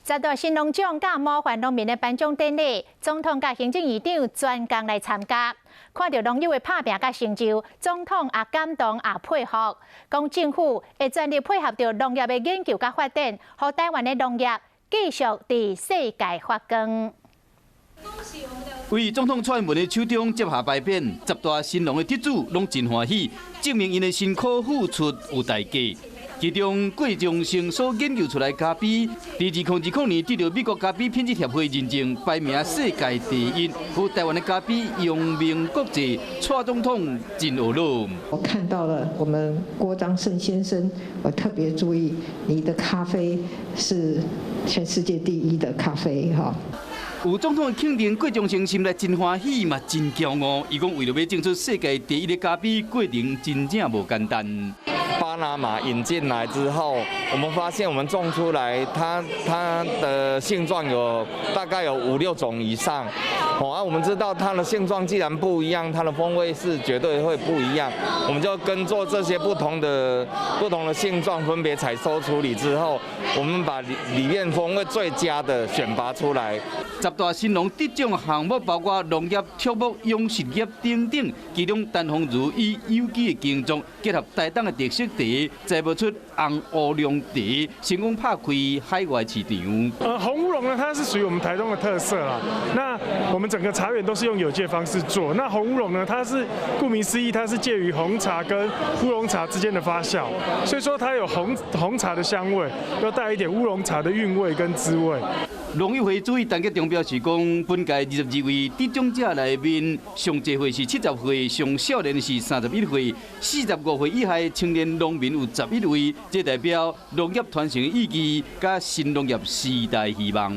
10大新农奖甲模范农民的颁奖典礼，总统甲行政院长专工来参加。看到农友的打拼甲成就，总统也感动也佩服，讲政府会全力配合着农业的研究甲发展，让台湾的农业继续伫世界发光。为总统蔡英文的手中接下牌匾，10大新农的得主拢真欢喜，证明因的辛苦付出有代价。 其中，郭忠生所研究出来的咖啡，在2020年得到美国咖啡品质协会认证，排名世界第一。和台湾的咖啡扬名国际，蔡总统真有乐。我看到了我们郭章胜先生，我特别注意，你的咖啡是全世界第一的咖啡哈。 有总统的肯定，郭忠生心内真欢喜嘛，真骄傲。伊讲为了要争取世界第一的咖啡，过程真正无简单。 巴拿马引进来之后，我们发现我们种出来，它的性状大概有5、6种以上。我们知道它的性状既然不一样，它的风味是绝对会不一样。我们就跟做这些不同的性状分别采收处理之后，我们把里面风味最佳的选拔出来。 10大新农得奖项目包括农业、畜牧、养殖业等等，其中陈鸿儒以有机的耕作结合台东的特色茶，栽培出红乌龙茶，成功打开海外市场。红乌龙呢，它是属于我们台东的特色啦。那我们整个茶园都是用有机的方式做。那红乌龙呢，它是顾名思义，它是介于红茶跟乌龙茶之间的发酵，所以说它有红茶的香味，又带一点乌龙茶的韵味跟滋味。 农业会主委陈吉中表示讲，本届22位得奖者内面，上济岁是70岁，上少年是31岁，45岁以下的青年农民有11位，这代表农业传承的意义，甲新农业时代希望。